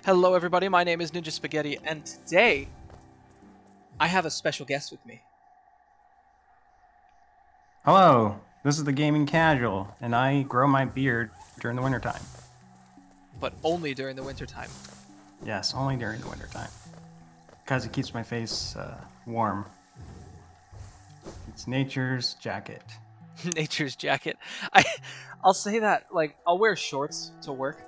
Hello everybody, my name is Ninja Spaghetti, and today I have a special guest with me. Hello, this is the Gaming Casual, and I grow my beard during the wintertime. But only during the wintertime. Yes, only during the wintertime. Because it keeps my face warm. It's nature's jacket. Nature's jacket. I'll say that, like, I'll wear shorts to work.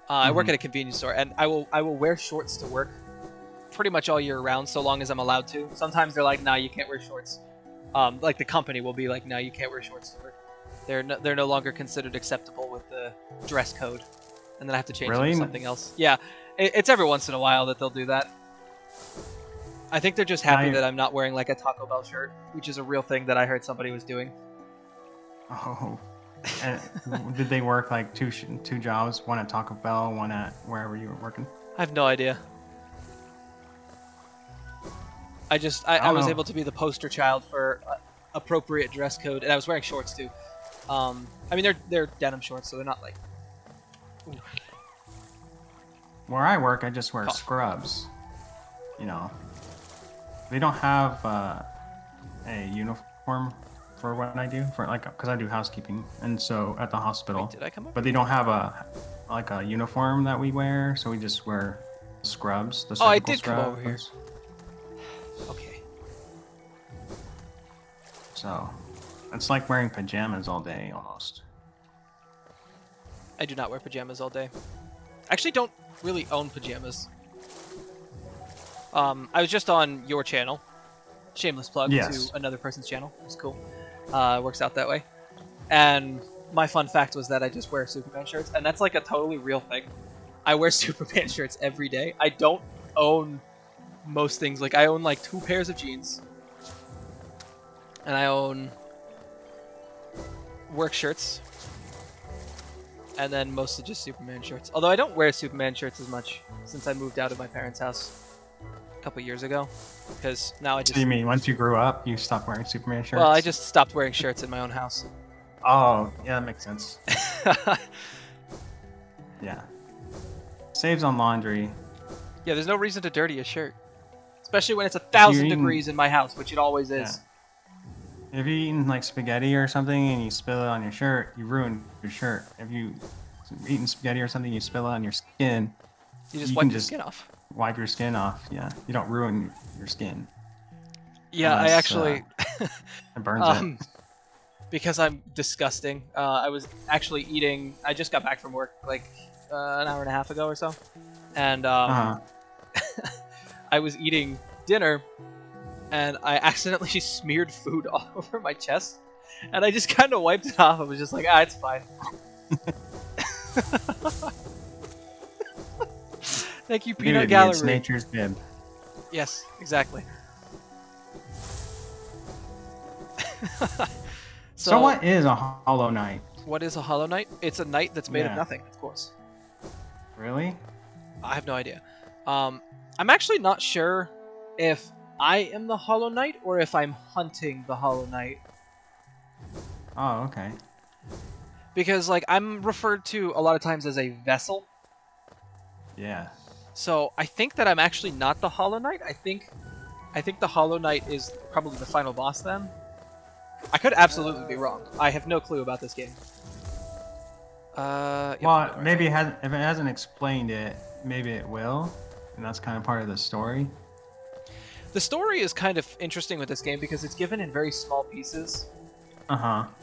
I work at a convenience store, and I will wear shorts to work pretty much all year round, so long as I'm allowed to. Sometimes they're like, nah, you can't wear shorts. Like the company will be like, nah, you can't wear shorts to work. They're no longer considered acceptable with the dress code, and then I have to change them to something else. Yeah, it's every once in a while that they'll do that. I think they're just happy that I'm not wearing like a Taco Bell shirt, which is a real thing that I heard somebody was doing. Oh, and did they work like two jobs? One at Taco Bell, one at wherever you were working? I have no idea. I was able to be the poster child for appropriate dress code, and I was wearing shorts too. I mean, they're denim shorts, so they're not like. Ooh. Where I work, I just wear scrubs. You know, they don't have a uniform for what I do, for like, because I do housekeeping, and so at the hospital. Wait, did I come up? But they don't have a uniform that we wear, so we just wear scrubs. The oh, I surgical did scrubs. come over here. Okay. So, it's like wearing pajamas all day, almost. I do not wear pajamas all day. I actually don't really own pajamas. I was just on your channel. Shameless plug to another person's channel. It's cool. It works out that way. And my fun fact was that I just wear Superman shirts, and that's like a totally real thing. I wear Superman shirts every day. I don't own most things. Like, I own like 2 pairs of jeans. And I own work shirts. And then mostly just Superman shirts. Although I don't wear Superman shirts as much since I moved out of my parents' house a couple years ago. Because now I just... So you mean once you grew up, you stopped wearing Superman shirts? Well, I just stopped wearing shirts in my own house. Oh, yeah, that makes sense. Yeah. Saves on laundry. Yeah, there's no reason to dirty a shirt. Especially when it's 1,000 degrees in my house, which it always is. Yeah. If you're eating like spaghetti or something and you spill it on your shirt, you ruin your shirt. If you eating spaghetti or something, you spill it on your skin. You just wipe your skin off. Wipe your skin off, yeah. You don't ruin your skin. Yeah, unless, I actually... it burns it. Because I'm disgusting. I was actually eating... I just got back from work like an hour and a half ago or so. And I was eating dinner, and I accidentally smeared food all over my chest. And I just kind of wiped it off. I was just like, it's fine. Thank you, Peanut Gallery. It's nature's bib. Yes, exactly. So what is a Hollow Knight? What is a Hollow Knight? It's a knight that's made of nothing, of course. Really? I have no idea. I'm actually not sure if I am the Hollow Knight or if I'm hunting the Hollow Knight. Oh, okay. Because, like, I'm referred to a lot of times as a vessel. Yeah. So I think that I'm actually not the Hollow Knight. I think the Hollow Knight is probably the final boss then. I could absolutely be wrong. I have no clue about this game. Well, maybe if it hasn't explained it, maybe it will, and that's kind of part of the story. The story is kind of interesting with this game because it's given in very small pieces.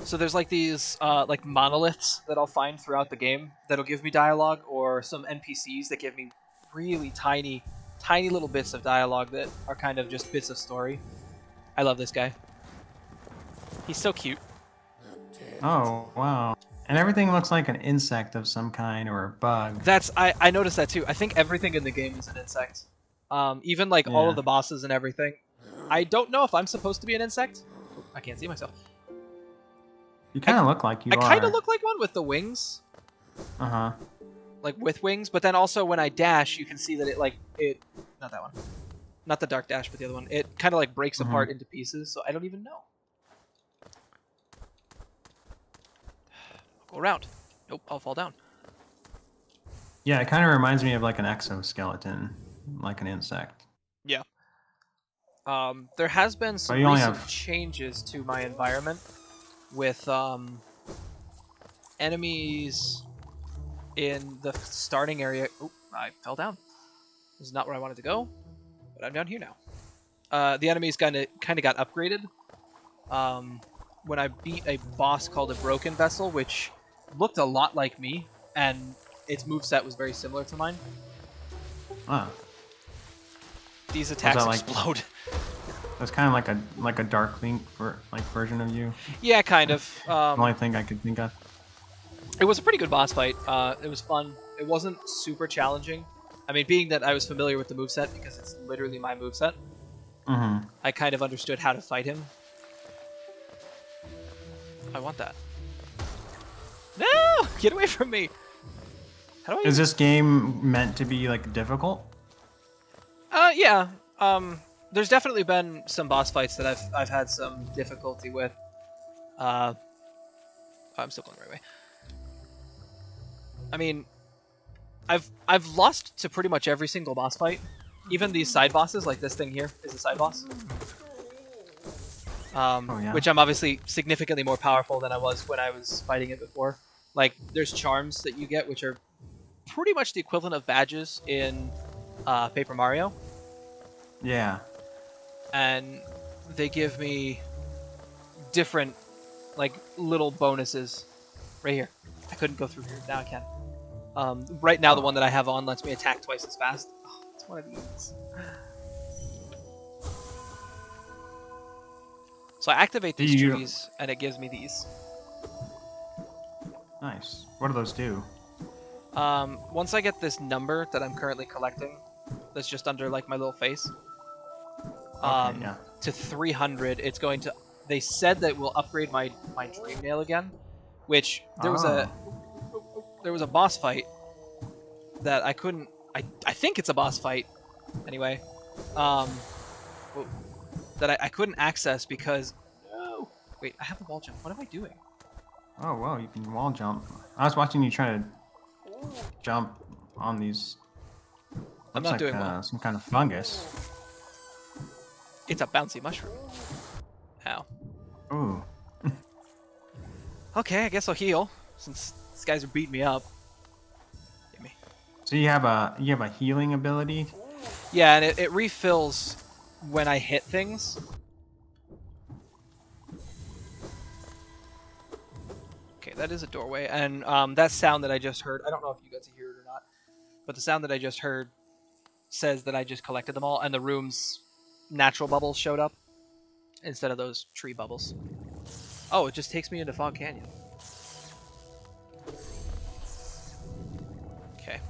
So there's like these like monoliths that I'll find throughout the game that'll give me dialogue, or some NPCs that give me really tiny little bits of dialogue that are kind of just bits of story. I love this guy. He's so cute. Oh, wow. And everything looks like an insect of some kind or a bug. I noticed that too. I think everything in the game is an insect. Even like all of the bosses and everything. I don't know if I'm supposed to be an insect. I can't see myself. You kind of look like you are. I kind of look like one with the wings. Like with wings, but then also when I dash, you can see that it not that one. Not the Dark Dash, but the other one. It kind of like breaks apart into pieces, so I don't even know. I'll go around. Nope, I'll fall down. Yeah, it kind of reminds me of like an exoskeleton, like an insect. Yeah. There has been But some you only recent have. changes to my environment with enemies in the starting area. Oh, I fell down. This is not where I wanted to go, but I'm down here now. The enemies kind of got upgraded. When I beat a boss called a Broken Vessel, which looked a lot like me, and its moveset was very similar to mine. Ah, These attacks like- explode. that's kind of like a Dark Link version of you. Yeah, kind of. The only thing I could think of. It was a pretty good boss fight. It was fun. It wasn't super challenging. I mean, being that I was familiar with the moveset, because it's literally my moveset, I kind of understood how to fight him. I want that. No! Get away from me! How do I... Is this game meant to be like difficult? Yeah. There's definitely been some boss fights that I've had some difficulty with. Oh, I'm still going the right way. I mean, I've lost to pretty much every single boss fight. Even these side bosses, like this thing here, is a side boss. Yeah. Which I'm obviously significantly more powerful than I was when I was fighting it before. Like, there's charms that you get, which are pretty much the equivalent of badges in Paper Mario. Yeah. And they give me different, like, little bonuses. Right here. I couldn't go through here. Now I can. Right now, the one that I have on lets me attack twice as fast. Oh, it's one of these. So I activate these trees, and it gives me these. Nice. What do those do? Once I get this number that I'm currently collecting, that's just under like my little face, Yeah. to 300, it's going to. They said that will upgrade my dream nail again, which there was a boss fight that I couldn't. I think it's a boss fight, anyway. That I couldn't access because. No. Wait, I have the wall jump. What am I doing? Oh, well, you can wall jump. I was watching you try to jump on these. I'm Looks not doing like, well. some kind of fungus. It's a bouncy mushroom. Ow. Ooh. Okay, I guess I'll heal since these guys are beating me up. Get me. So you have a healing ability? Yeah, and it refills when I hit things. Okay, that is a doorway, and that sound that I just heard, I don't know if you got to hear it or not, but the sound that I just heard says that I just collected them all, and the room's natural bubbles showed up instead of those tree bubbles. Oh, it just takes me into Fog Canyon. Okay,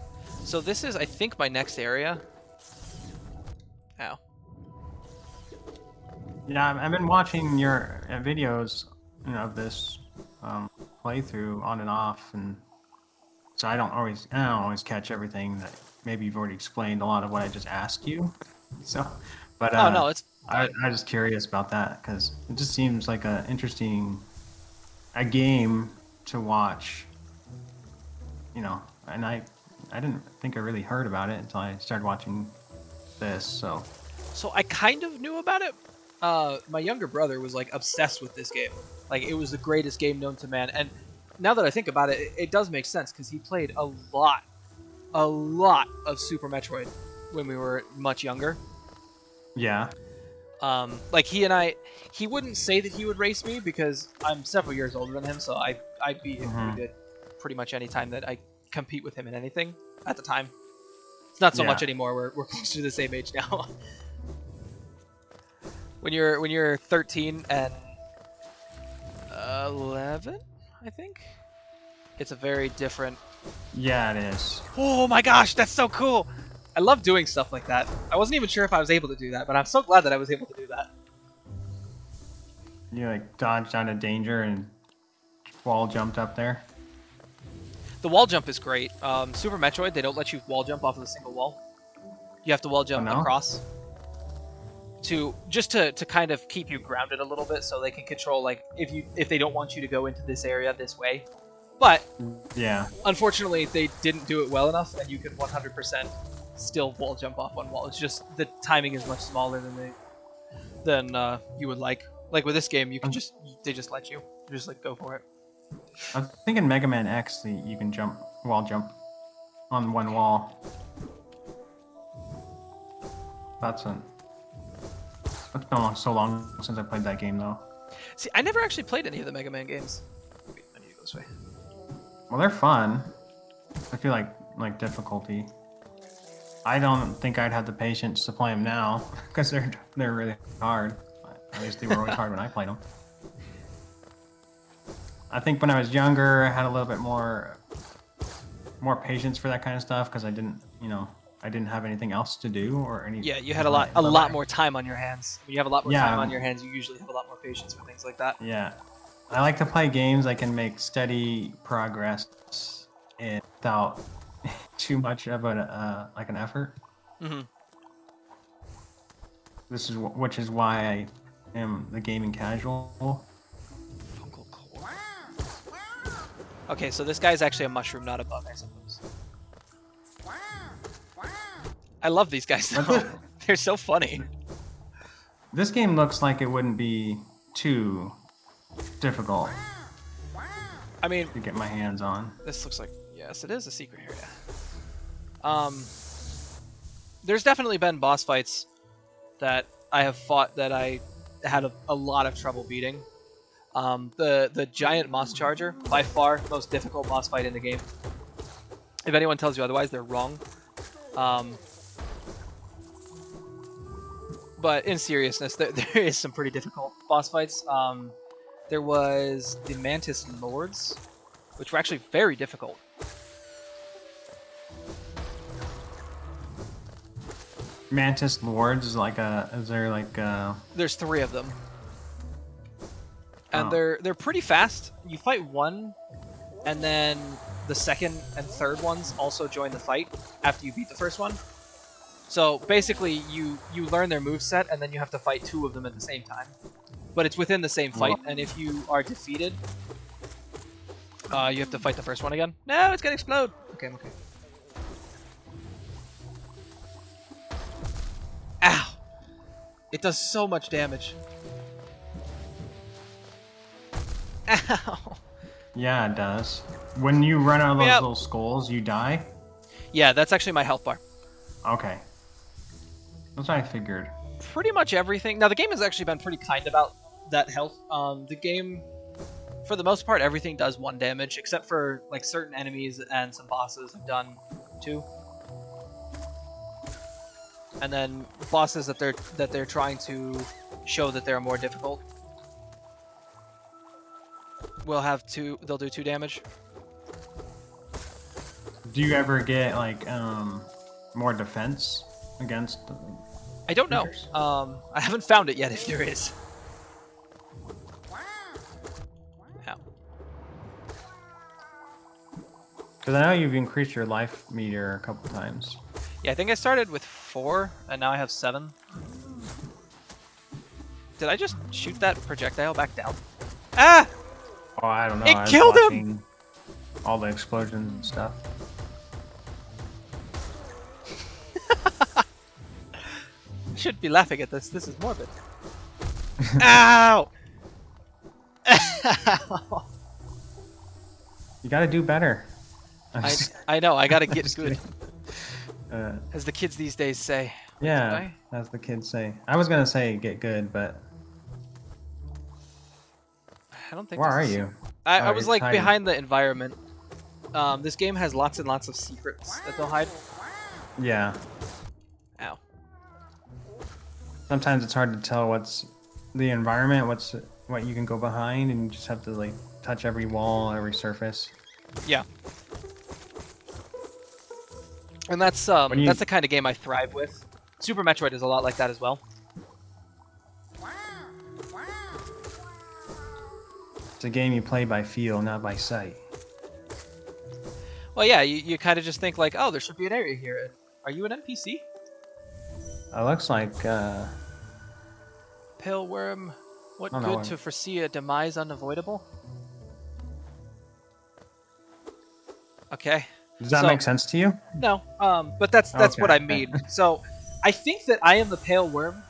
so this is, I think, my next area. Ow. Yeah, I've been watching your videos, of this playthrough on and off, and so I don't always catch everything that maybe you've already explained a lot of what I just asked you. So, but Oh no, it's I'm just curious about that because it just seems like a game to watch. And I didn't think I really heard about it until I started watching this. So I kind of knew about it. My younger brother was like obsessed with this game. Like, it was the greatest game known to man. And now that I think about it, it does make sense because he played a lot of Super Metroid when we were much younger. yeah. Like he wouldn't say that he would race me because I'm several years older than him, so I beat him pretty good pretty much any time that I compete with him in anything at the time. It's not so much anymore. We're close to the same age now. When you're 13 and 11, I think, it's a very different. Yeah, it is. Oh my gosh, that's so cool! I love doing stuff like that. I wasn't even sure if I was able to do that, but I'm so glad that I was able to do that. You like dodged out of danger and wall jumped up there. The wall jump is great. Super Metroid, they don't let you wall jump off of a single wall. You have to wall jump across. To kind of keep you grounded a little bit, so they can control, like, if they don't want you to go into this area this way, But Yeah. unfortunately, they didn't do it well enough, and you can 100% still wall jump off one wall. It's just the timing is much smaller than you would like. Like with this game, you can they just let you just like go for it. I think in Mega Man X, you can wall jump on one wall. It's been so long since I played that game, though. See, I never actually played any of the Mega Man games. Wait, I need to go this way. Well, they're fun. I feel like difficulty. I don't think I'd have the patience to play them now because they're really hard. At least they were always hard when I played them. I think when I was younger, I had a little bit more patience for that kind of stuff because I didn't have anything else to do or any. Yeah, you had a lot more time on your hands. When you have a lot more time on your hands, you usually have a lot more patience for things like that. Yeah, I like to play games I can make steady progress without too much of an effort. Mm-hmm. Which is why I am the gaming casual. Fungal core. Okay, so this guy's actually a mushroom, not a bug, I suppose. I love these guys though. They're so funny. This game looks like it wouldn't be too difficult. I mean, to get my hands on. This looks like, yes, it is a secret area. There's definitely been boss fights that I have fought that I had a lot of trouble beating. The giant moss charger, by far most difficult boss fight in the game. If anyone tells you otherwise, they're wrong. But in seriousness, there is some pretty difficult boss fights. There was the Mantis Lords, which were actually very difficult. Mantis Lords is There's 3 of them. And they're pretty fast. You fight one, and then the second and third ones also join the fight after you beat the first one. So basically, you learn their moveset, and then you have to fight 2 of them at the same time. But it's within the same fight, and if you are defeated, you have to fight the first one again. No, it's gonna explode! Okay, I'm okay. Ow! It does so much damage. Ow! Yeah, it does. When you run out of those little skulls, you die? Yeah, that's actually my health bar. Okay. That's what I figured. Pretty much everything. Now, the game has actually been pretty kind about that health. The game, for the most part, everything does 1 damage, except for like certain enemies and some bosses have done 2. And then bosses that they're trying to show that they're more difficult will have 2. They'll do 2 damage. Do you ever get like more defense against? I don't know. I haven't found it yet. If there is. Ow. Because I know you've increased your life meter a couple times. Yeah, I think I started with 4, and now I have 7. Did I just shoot that projectile back down? Ah! Oh, I don't know. It killed him! All the explosions and stuff. Should be laughing at this. This is morbid. Ow! Ow! You gotta do better. I know. I gotta get good. Kidding. As the kids these days say. Yeah, as the kids say. I was gonna say get good, but I don't think. Where are you? I was like hiding behind the environment. This game has lots and lots of secrets that they'll hide. Yeah. Ow. Sometimes it's hard to tell what's the environment, what you can go behind, and you just have to like touch every wall, every surface. Yeah. And that's the kind of game I thrive with. Super Metroid is a lot like that as well. It's a game you play by feel, not by sight. Well, yeah, you kind of just think like, oh, there should be an area here. Are you an NPC? It looks like Pale worm. What good to foresee a demise unavoidable? Okay. Does that So- make sense to you? No, but that's what Okay. I mean. So, I think that I am the pale worm.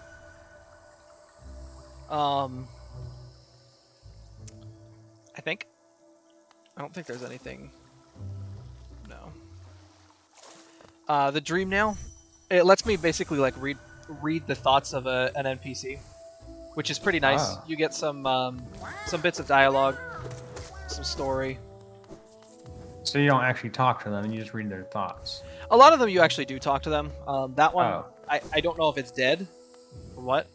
I think. I don't think there's anything. No. The dream nail, it lets me basically like read the thoughts of an NPC, which is pretty nice. Oh. You get some bits of dialogue, some story. So you don't actually talk to them, you just read their thoughts. A lot of them you actually do talk to them. That one, Oh. I don't know if it's dead or what.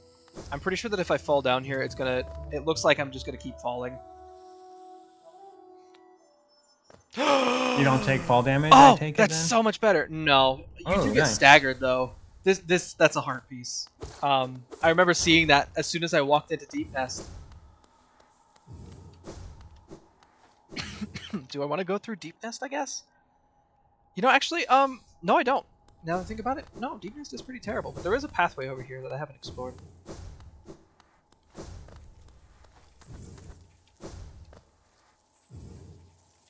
I'm pretty sure that if I fall down here, it looks like I'm just gonna keep falling. You don't take fall damage, Oh, I take that's it then? so much better. No, you Oh, do get nice. staggered though. That's a heart piece. I remember seeing that as soon as I walked into Deep Nest. Do I want to go through Deep Nest? I guess. You know, actually, no, I don't. Now that I think about it, no, Deep Nest is pretty terrible. But there is a pathway over here that I haven't explored.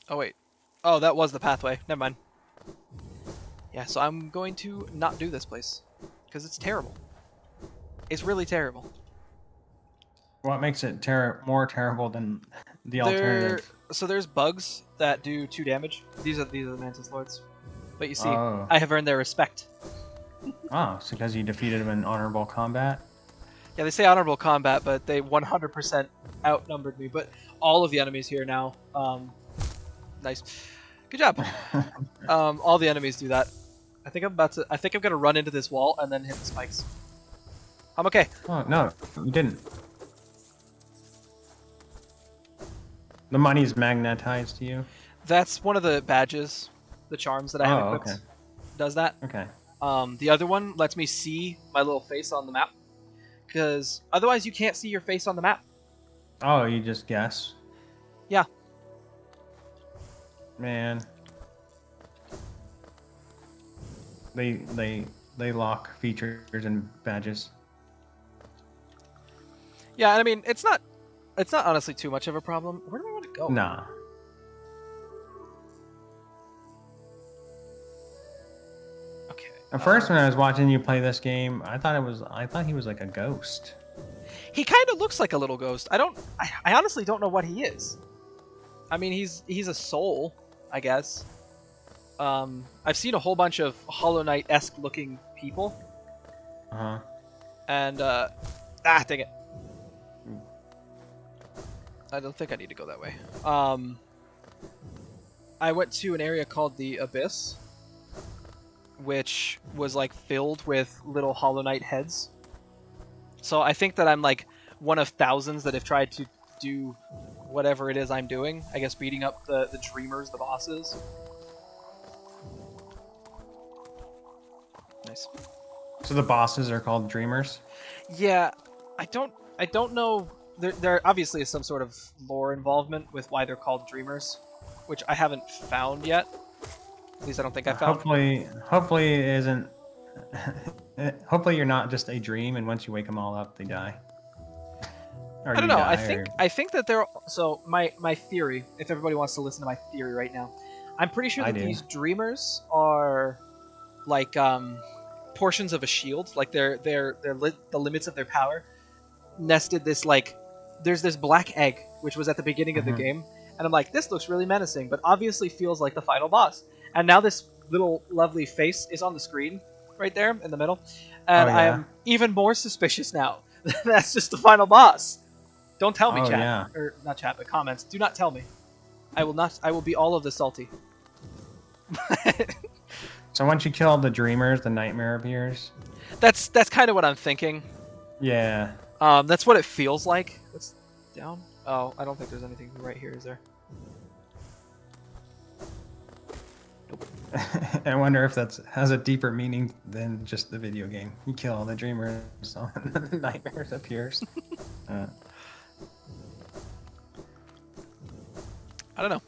Oh wait. Oh, that was the pathway. Never mind. Yeah, so I'm going to not do this place. Because it's terrible. It's really terrible. What makes it more terrible than the alternative? So there's bugs that do 2 damage. These are the Mantis Lords. But you see, Oh. I have earned their respect. Oh, it's because you defeated them in honorable combat? Yeah, they say honorable combat, but they 100% outnumbered me. But all of the enemies here now, nice. Good job. All the enemies do that. I think I'm gonna run into this wall and then hit the spikes. I'm okay. Oh, no, you didn't. The money's magnetized to you? That's one of the badges, the charms that I have Oh, equipped. okay. Does that. Okay. The other one lets me see my little face on the map. Because otherwise you can't see your face on the map. Oh, you just guess? Yeah. Man. They lock features and badges. Yeah, and I mean, it's not honestly too much of a problem. Where do I want to go? Nah. Okay. At first, when I was watching you play this game, I thought he was like a ghost. He kind of looks like a little ghost. I honestly don't know what he is. I mean, he's a soul, I guess. I've seen a whole bunch of Hollow Knight-esque looking people. Uh-huh. And, dang it. I don't think I need to go that way. I went to an area called the Abyss, which was, like, filled with little Hollow Knight heads. So I think that I'm, like, one of thousands that have tried to do whatever it is I'm doing. I guess beating up the Dreamers, the bosses. Nice. So the bosses are called Dreamers? Yeah, I don't know. There obviously is some sort of lore involvement with why they're called Dreamers, which I haven't found yet. At least I don't think I found. Hopefully it isn't. Hopefully you're not just a dream, and once you wake them all up, they die. Or I don't you know. die, I think that they're so my theory. If everybody wants to listen to my theory right now, I'm pretty sure that these Dreamers are like portions of a shield. Like they're the limits of their power nested this like. There's this black egg which was at the beginning of the game, and I'm like, this looks really menacing, but obviously feels like the final boss. And now this little lovely face is on the screen right there in the middle, and Oh, yeah? I am even more suspicious now. That's just the final boss. Don't tell me, Oh, chat. yeah. Or not chat, but comments. Do not tell me. I will not. I will be all of the salty. So once you kill the Dreamers, the nightmare appears? That's kind of what I'm thinking. Yeah. That's what it feels like. It's down. Oh, I don't think there's anything right here, is there? I wonder if that has a deeper meaning than just the video game. You kill all the Dreamers, so the nightmares appears. I don't know.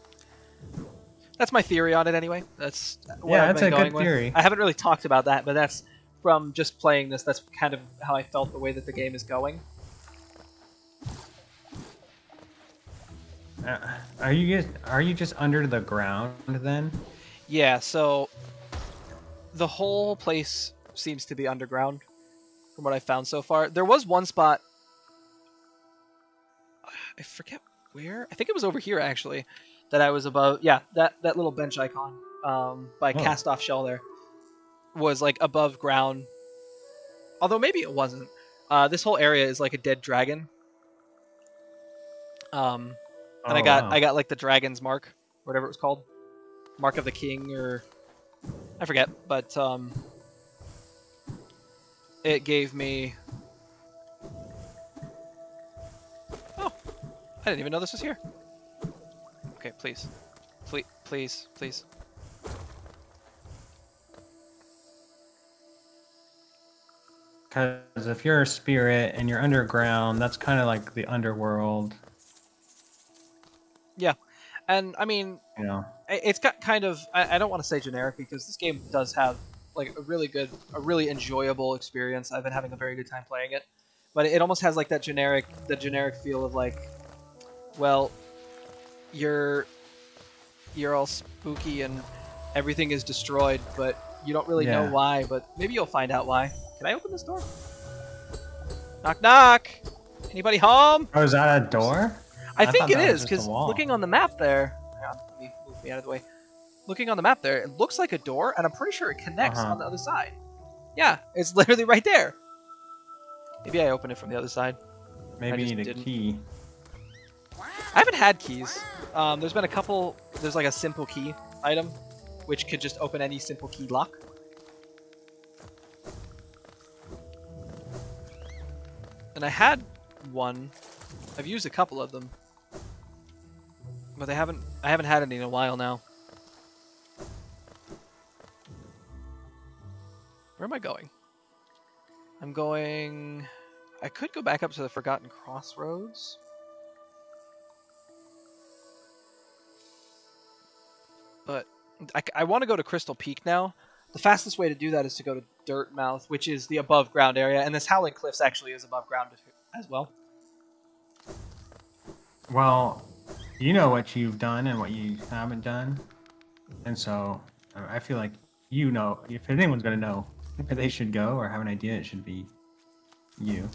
That's my theory on it anyway. That's what I've that's been a going good with. theory. I haven't really talked about that, but that's from just playing this. That's kind of how I felt the way that the game is going. Are you just under the ground then? Yeah, so the whole place seems to be underground from what I found so far. There was one spot, I forget where. I think it was over here actually, that I was above. Yeah, that little bench icon by Oh. Cast Off Shell there was like above ground. Although maybe it wasn't. This whole area is like a dead dragon. And Oh, I got wow. like the dragon's mark, whatever it was called, Mark of the King, or I forget, but it gave me. Oh, I didn't even know this was here. Okay, please, please, please, please. Because if you're a spirit and you're underground, that's kind of like the underworld, Yeah, and I mean, you know. it's got kind of. I don't want to say generic because this game does have like a really enjoyable experience. I've been having a very good time playing it, but it almost has like the generic feel of like, well, you're all spooky and everything is destroyed, but you don't really know Yeah. why. But maybe you'll find out why. Can I open this door? Knock knock. Anybody home? Oh, is that a door? I I think thought it that was is just a because wall. looking on the map there. Hang on, let me move me out of the way. Looking on the map there, it looks like a door, and I'm pretty sure it connects Uh-huh. on the other side. Yeah, it's literally right there. Maybe I opened it from the other side. Maybe just you need a didn't. key. I haven't had keys. There's been a couple. There's like a simple key item, which could just open any simple key lock. And I had one. I've used a couple of them, but I haven't had any in a while now. Where am I going? I'm going. I could go back up to the Forgotten Crossroads. But I want to go to Crystal Peak now. The fastest way to do that is to go to Dirtmouth, which is the above ground area, and this Howling Cliffs actually is above ground as well. Well, you know what you've done and what you haven't done, and so I feel like you know if anyone's gonna know where they should go or have an idea, it should be you.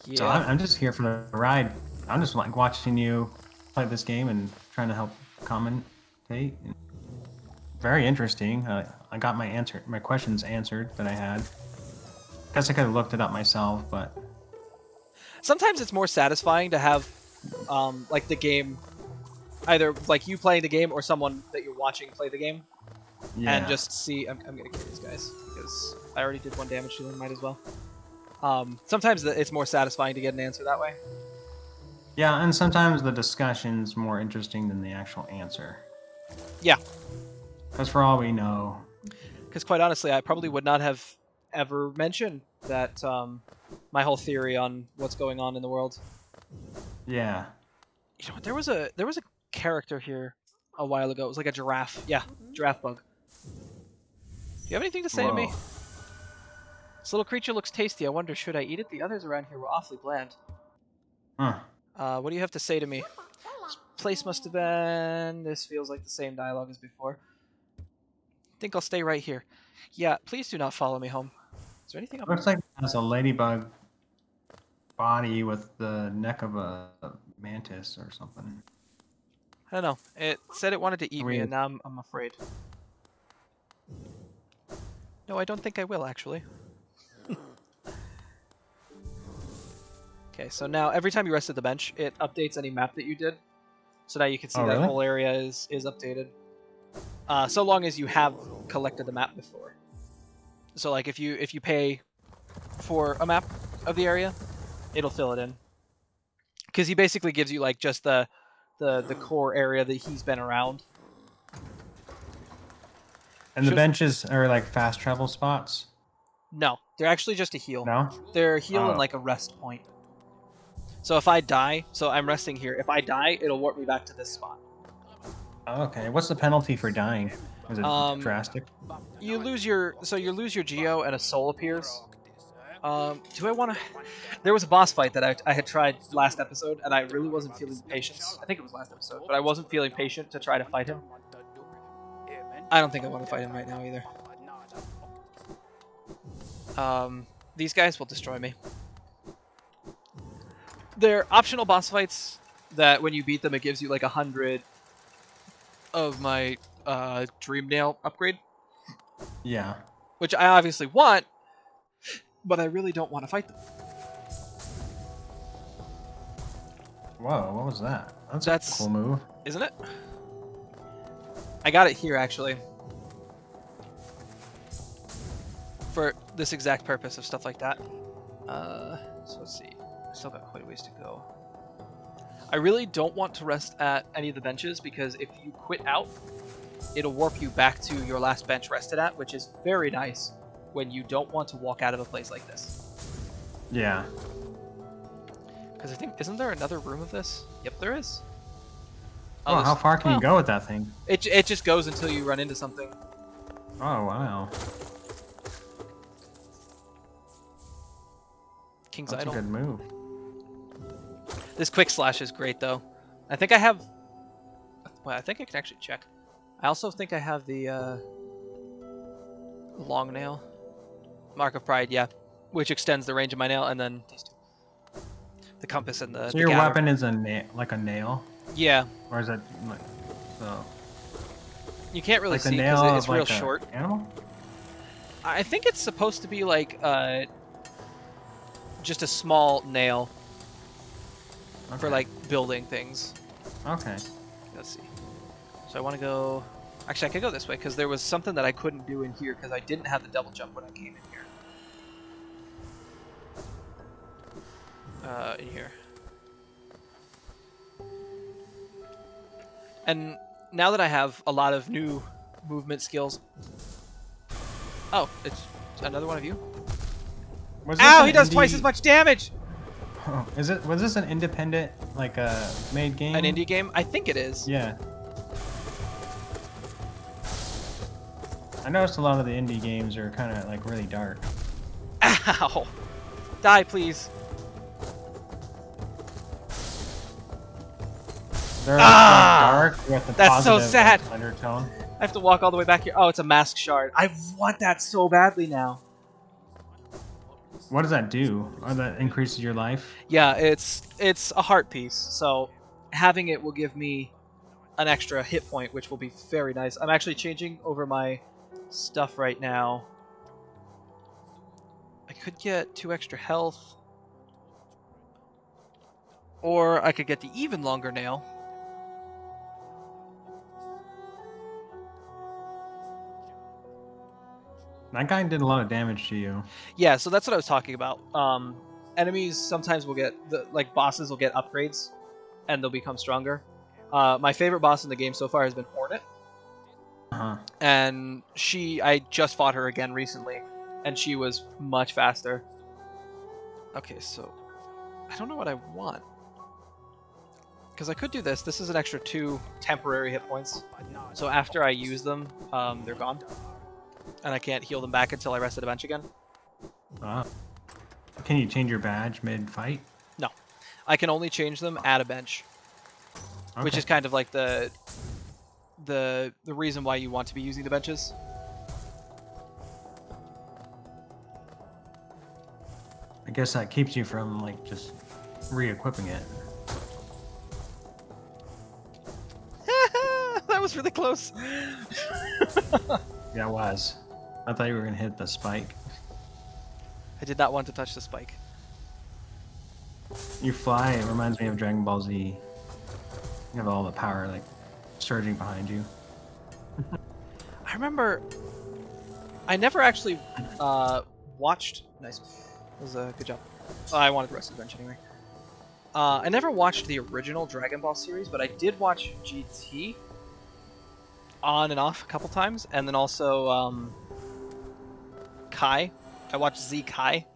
Yeah. So I'm just here for the ride. I'm just like watching you play this game and trying to help commentate. Very interesting. I got my questions answered that I had. Guess I could have looked it up myself, but Sometimes it's more satisfying to have, like the game, either like you playing the game or someone that you're watching play the game, yeah. and just see. I'm gonna kill these guys because I already did 1 damage to them. Might as well. Sometimes it's more satisfying to get an answer that way. Yeah, and sometimes the discussion's more interesting than the actual answer. Yeah. Because for all we know, Because quite honestly, I probably would not have ever mentioned that my whole theory on what's going on in the world. yeah. You know what? There was a character here a while ago. It was like a giraffe. Yeah, giraffe bug. Do you have anything to say to me? Whoa. This little creature looks tasty. I wonder, should I eat it? The others around here were awfully bland. Huh. What do you have to say to me? This place must have been... This feels like the same dialogue as before. I think I'll stay right here. Yeah, please do not follow me home. Is there anything up Looks like it has a ladybug body with the neck of a mantis or something. I don't know. It said it wanted to eat me, Weird. and now I'm afraid. No, I don't think I will, actually. Okay, so now every time you rest at the bench, it updates any map that you did. So now you can see Oh, that really? whole area is updated. So long as you have collected the map before. So like if you pay for a map of the area, it'll fill it in. Because he basically gives you like just the core area that he's been around. And the Should- benches are like fast travel spots? No, they're actually just a heal. No? They're a heal Oh. and like a rest point. So if I die, so I'm resting here. If I die, it'll warp me back to this spot. Okay. What's the penalty for dying? Is it drastic? You lose your geo and a soul appears. Do I want to? There was a boss fight that I had tried last episode, and I really wasn't feeling patience. I think it was last episode, but I wasn't feeling patient to try to fight him. I don't think I want to fight him right now either. These guys will destroy me. They're optional boss fights that when you beat them, it gives you like 100 of my Dream Nail upgrade. Yeah. Which I obviously want, but I really don't want to fight them. Whoa, what was that? That's a cool move. Isn't it? I got it here, actually. For this exact purpose of stuff like that. So let's see. I still got quite a ways to go. I really don't want to rest at any of the benches, because if you quit out, it'll warp you back to your last bench rested at, which is very nice when you don't want to walk out of a place like this. Yeah. Because I think, isn't there another room of this? Yep, there is. Oh, how far can you go with that thing? It just goes until you run into something. Oh, wow. King's That's Idol. a good move. This quick slash is great, though. I think I have... Well, I think I can actually check. I also think I have the long nail. Mark of Pride, yeah. Which extends the range of my nail, and then these two. The compass and the... So your weapon is like a nail? Yeah. Or is it like... So... You can't really like see because it's real short. Animal? I think it's supposed to be like just a small nail for like building things. Okay. Let's see. So I want to go... Actually, I could go this way because there was something that I couldn't do in here because I didn't have the double jump when I came in here. In here. And now that I have a lot of new movement skills... Oh, it's another one of you? Ow, he does twice as much damage! Oh, was this an independent, like, made game? An indie game? I think it is. Yeah. I noticed a lot of the indie games are kind of, like, really dark. Ow! Die, please. They're dark with a that's so positive sad. Undertone. I have to walk all the way back here. Oh, it's a mask shard. I want that so badly now. What does that do? Oh, that increases your life? Yeah, it's a heart piece, so having it will give me an extra hit point, which will be very nice. I'm actually changing over my stuff right now. I could get 2 extra health. Or I could get the even longer nail. That guy did a lot of damage to you. Yeah, so that's what I was talking about. Enemies sometimes will get, bosses will get upgrades, and they'll become stronger. My favorite boss in the game so far has been Hornet. Uh-huh. And I just fought her again recently, and she was much faster. Okay, so I don't know what I want. Because I could do this. This is an extra 2 temporary hit points. So after I use them, they're gone. And I can't heal them back until I rest at a bench again. Can you change your badge mid-fight? No. I can only change them at a bench. Okay. Which is kind of like the reason why you want to be using the benches. I guess that keeps you from, like, just re-equipping it. That was really close. Yeah, it was. I thought you were going to hit the spike. I did not want to touch the spike. You fly, it reminds me of Dragon Ball Z. You have all the power, like, surging behind you. I remember... I never actually watched... Nice. That was a good job. I wanted the rest of the bench anyway. I never watched the original Dragon Ball series, but I did watch GT on and off a couple times, and then also Kai. I watched Z Kai.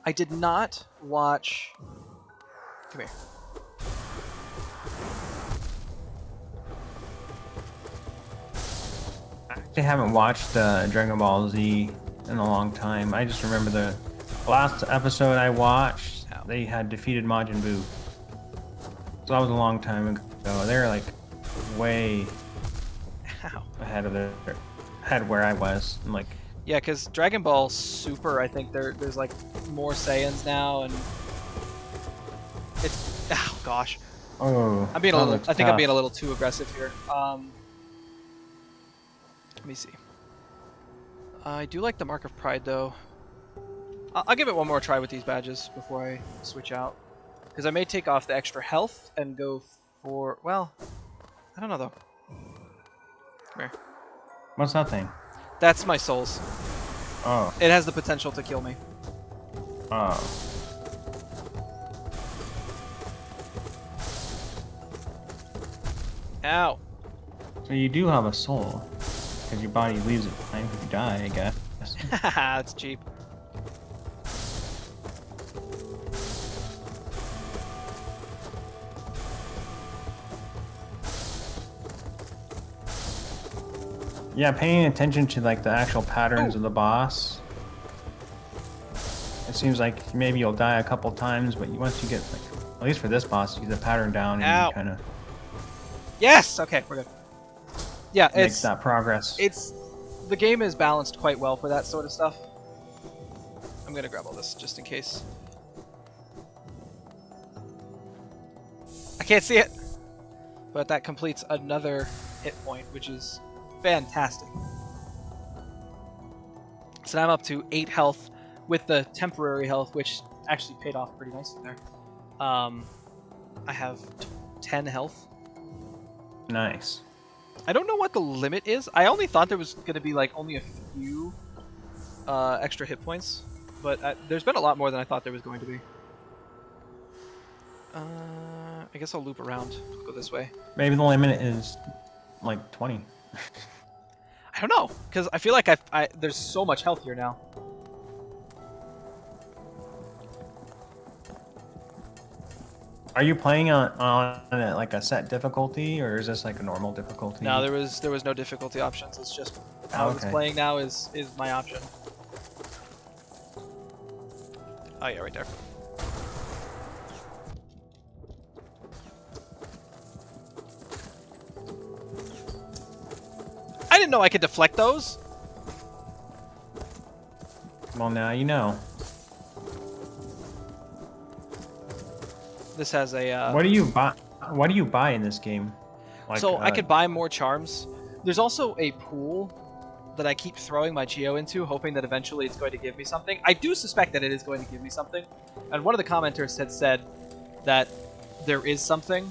I did not watch... Come here. I actually haven't watched Dragon Ball Z in a long time. I just remember the last episode I watched, they had defeated Majin Buu. So that was a long time ago. They're like way ahead ahead of where I was. I'm like, Yeah, because Dragon Ball Super, I think there's like more Saiyans now, and it's oh gosh, oh, I'm being a that little. looks I think I'm tough. being a little too aggressive here. Let me see. I do like the Mark of Pride though. I'll give it one more try with these badges before I switch out, because I may take off the extra health and go for, well, I don't know though. Come here. What's that thing? That's my souls. Oh, It has the potential to kill me. oh. Ow. So you do have a soul, because your body leaves it behind if you die, I guess. That's cheap. Yeah, paying attention to like the actual patterns of the boss. It seems like maybe you'll die a couple times, but once you get like, at least for this boss, you get the pattern down and Ow. you kind of Yes. Okay, we're good. Yeah, make it's that progress. the game is balanced quite well for that sort of stuff. I'm gonna grab all this just in case. I can't see it, but that completes another hit point, which is fantastic. So now I'm up to 8 health with the temporary health, which actually paid off pretty nicely there. I have 10 health. Nice. I don't know what the limit is. I only thought there was going to be like only a few extra hit points, but there's been a lot more than I thought there was going to be. I guess I'll loop around. Go this way. Maybe the limit is like 20. I don't know, because I feel like there's so much health here now. Are you playing on like a set difficulty, or is this like a normal difficulty? No, there was no difficulty options. It's just how it's Okay. playing now is my option. Oh yeah, right there. I didn't know I could deflect those. Well, now you know. This has a. What do you buy? What do you buy in this game? Like, So I could buy more charms. There's also a pool that I keep throwing my Geo into, hoping that eventually it's going to give me something. I do suspect that it is going to give me something. And one of the commenters had said that there is something,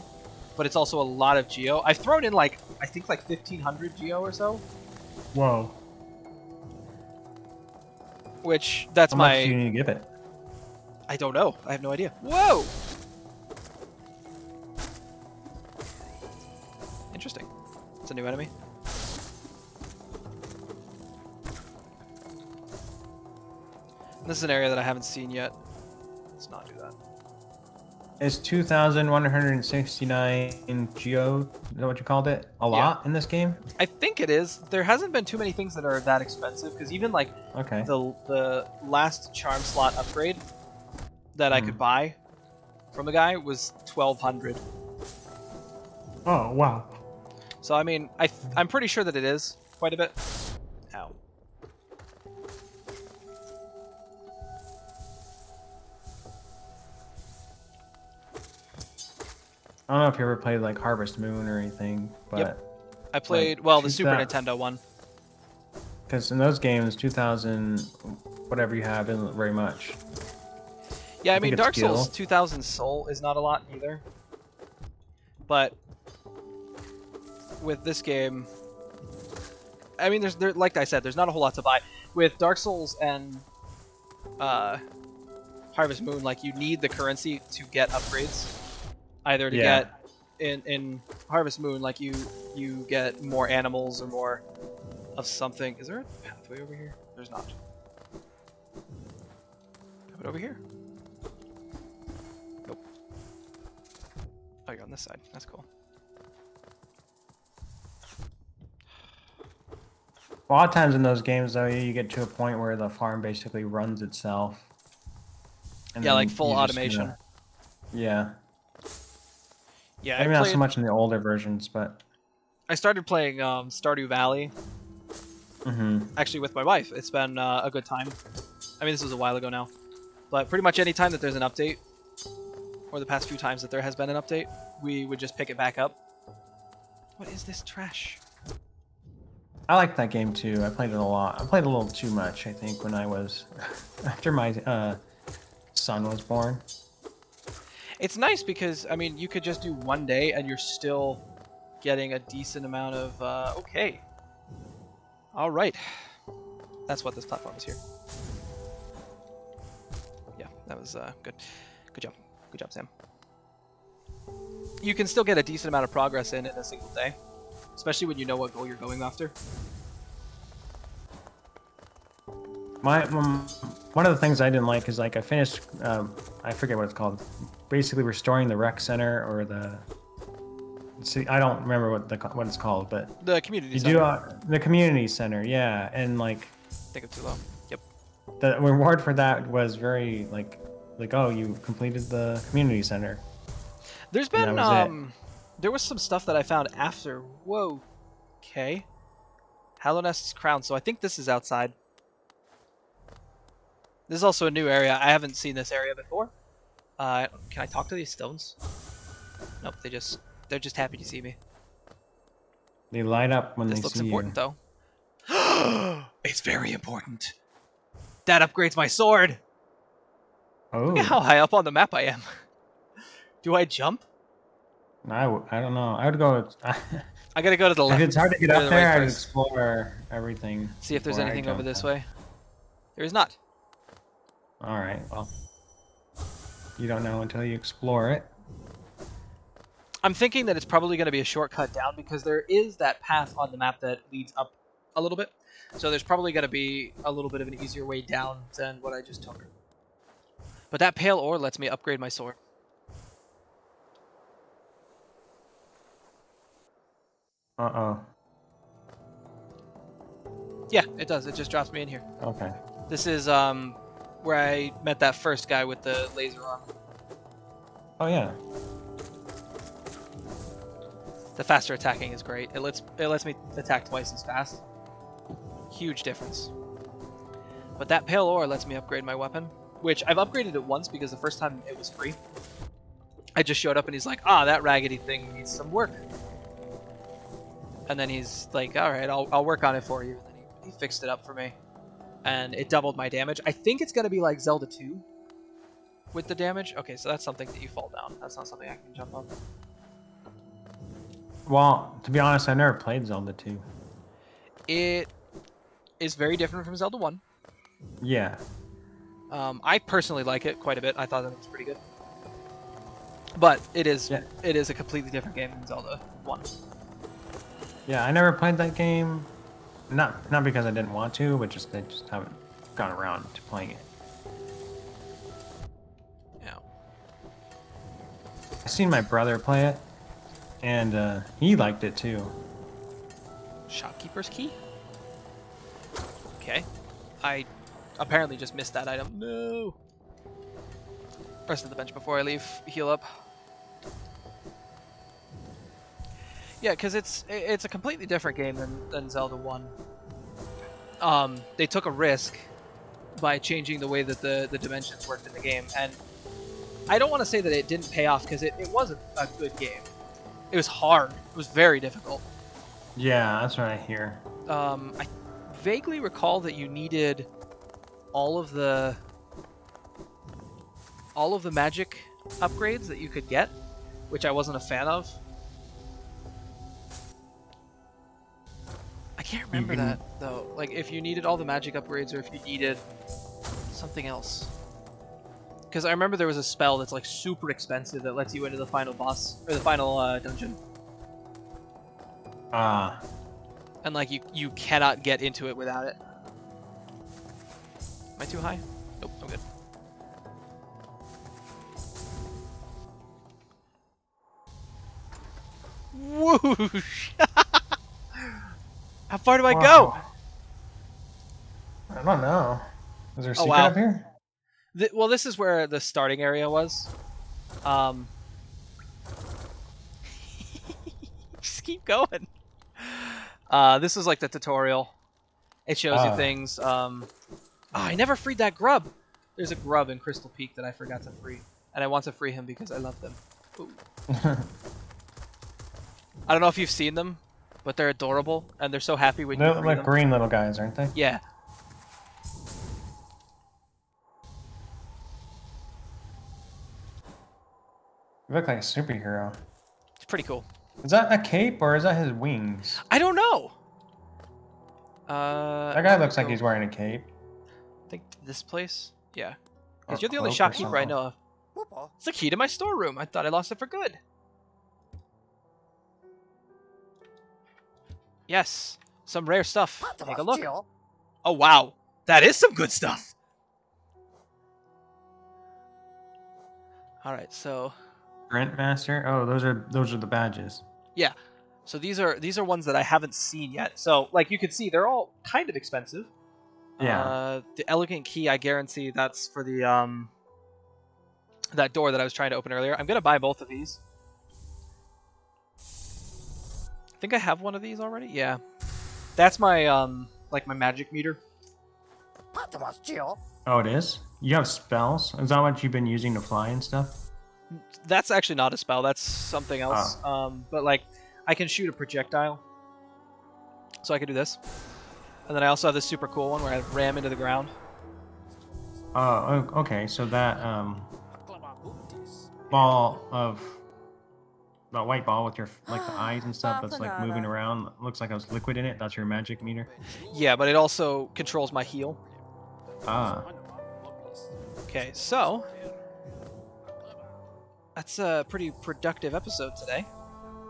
but it's also a lot of Geo. I've thrown in like, I think like 1,500 Geo or so, Whoa. which that's How my... much do you need to give it? I don't know. I have no idea. Whoa! Interesting. It's a new enemy. This is an area that I haven't seen yet. Let's not do that. It's 2,169 Geo. Is that what you called it? A lot in this game? I think it is. There hasn't been too many things that are that expensive, because even like Okay. the last charm slot upgrade that I could buy from the guy was 1,200. Oh, wow. So I mean, I'm pretty sure that it is quite a bit. Ow. I don't know if you ever played like Harvest Moon or anything, but Yep. I played, well, the Super 2000 Nintendo one. because in those games, 2,000 whatever you have isn't very much. Yeah, I think mean, it's Dark Souls skill. 2000 Soul is not a lot either. But with this game, I mean, like I said, there's not a whole lot to buy. With Dark Souls and Harvest Moon, like, you need the currency to get upgrades. Either to Yeah. get in Harvest Moon, like you get more animals or more of something. Is there a pathway over here? There's not. Have it over here? Nope. Oh, you're on this side. That's cool. A lot of times in those games, though, you get to a point where the farm basically runs itself. And Yeah, then like full you just automation. kinda- yeah. Yeah, Maybe I not played, so much in the older versions, but I started playing Stardew Valley Mm-hmm. actually with my wife. It's been a good time. I mean, this was a while ago now, but pretty much any time that there's an update, or the past few times that there has been an update, we would just pick it back up. What is this trash? I like that game too. I played it a lot. I played a little too much, I think, when I was after my son was born. It's nice because I mean, you could just do one day and you're still getting a decent amount of. Okay. All right. That's what this platform is here. Yeah, that was good. Good job. Good job, Sam. You can still get a decent amount of progress in a single day, especially when you know what goal you're going after. One of the things I didn't like is like I finished. I forget what it's called. Basically, restoring the rec center or the. See, I don't remember what it's called, but The community you center. do the community center, yeah, and like. I think it's too low. Yep. The reward for that was very like oh, you completed the community center. There's been there was some stuff that I found after. Whoa. Okay. Hallownest's Crown. So I think this is outside. This is also a new area. I haven't seen this area before. Can I talk to these stones? Nope. They're just happy to see me. They light up when This they looks see important you. though. It's very important. That upgrades my sword. Oh. Look at how high up on the map I am. Do I jump? I don't know. I would go. I gotta go to the left. If it's hard to get Go up the there, right I'd first. explore everything. See if there's before I anything over jump this up. way. There is not. All right. Well, you don't know until you explore it. I'm thinking that it's probably going to be a shortcut down because there is that path on the map that leads up a little bit. So there's probably going to be a little bit of an easier way down than what I just took. But that pale ore lets me upgrade my sword. Uh-oh. Yeah, it does. It just drops me in here. Okay. This is where I met that first guy with the laser arm. Oh yeah. The faster attacking is great. It lets me attack twice as fast. Huge difference. But that pale ore lets me upgrade my weapon, which I've upgraded it once because the first time it was free. I just showed up and he's like, ah, that raggedy thing needs some work. And then he's like, all right, I'll work on it for you. And then he fixed it up for me. And it doubled my damage. I think it's going to be like Zelda 2 with the damage. Okay, so that's something that you fall down. That's not something I can jump on. Well, to be honest, I never played Zelda 2. It is very different from Zelda 1. Yeah. I personally like it quite a bit. I thought that it was pretty good. But it is a completely different game than Zelda 1. Yeah, I never played that game. Not because I didn't want to, but I just haven't gotten around to playing it. Yeah. I seen my brother play it, and he liked it too. Shopkeeper's key? Okay. I apparently just missed that item. No! Rest of the bench before I leave. Heal up. Yeah, because it's a completely different game than Zelda 1. They took a risk by changing the way that the dimensions worked in the game, and I don't want to say that it didn't pay off, because it was a good game. It was hard. It was very difficult. Yeah, that's what I hear. I vaguely recall that you needed all of the magic upgrades that you could get, which I wasn't a fan of. I can't remember that though. Like if you needed all the magic upgrades or if you needed something else. Because I remember there was a spell that's like super expensive that lets you into the final boss or the final dungeon. And like you cannot get into it without it. Am I too high? Nope, I'm good. Whoosh! How far do I go? I don't know. Is there a secret wow. up here? Well, this is where the starting area was. Just keep going. This is like the tutorial. It shows you things. I never freed that grub. There's a grub in Crystal Peak that I forgot to free, and I want to free him because I love them. Ooh. I don't know if you've seen them, but they're adorable, and they're so happy when you free like them. green little guys, aren't they? Yeah. You look like a superhero. It's pretty cool. Is that a cape or is that his wings? I don't know. That guy looks like he's wearing a cape. I think this place? Yeah. Or Because you're the only cloak or shopkeeper I something. know of. It's the key to my storeroom. I thought I lost it for good. Yes. Some rare stuff. Take a look. Oh, wow. That is some good stuff. Alright, so... Brent Master? Oh, those are the badges. Yeah. So these are ones that I haven't seen yet. So, like you can see, they're all kind of expensive. Yeah. The Elegant Key, I guarantee that's for the, that door that I was trying to open earlier. I'm going to buy both of these. I think I have one of these already. Yeah. That's my, like my magic meter. Oh, it is? You have spells? Is that what you've been using to fly and stuff? That's actually not a spell. That's something else. But, like, I can shoot a projectile. So I can do this. And then I also have this super cool one where I ram into the ground. Oh, okay. So that, ball of... That white ball with your, like, the eyes and stuff that's, like, moving around. Looks like there's liquid in it. That's your magic meter? Yeah, but it also controls my heal. Ah. Okay, so... That's a pretty productive episode today.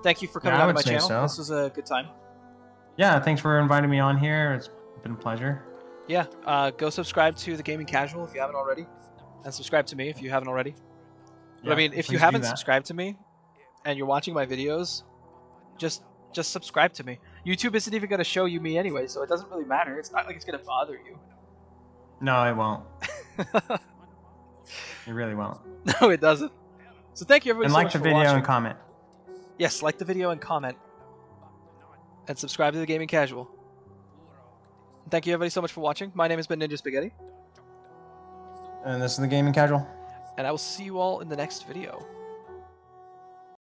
Thank you for coming Yeah, I on to would my say channel. so. This was a good time. Yeah, thanks for inviting me on here. It's been a pleasure. Yeah, go subscribe to the Gaming Casual if you haven't already. And subscribe to me if you haven't already. But I mean, if you please do haven't that. subscribed to me, and you're watching my videos, just subscribe to me. YouTube isn't even going to show you me anyway, so it doesn't really matter. It's not like it's going to bother you. No, it won't. It really won't. No, it doesn't. So thank you everybody And so like much the for video watching. and comment. Yes, like the video and comment. And subscribe to the Gaming Casual. Thank you everybody so much for watching. My name has been Ninja Spaghetti. And this is the Gaming Casual. And I will see you all in the next video.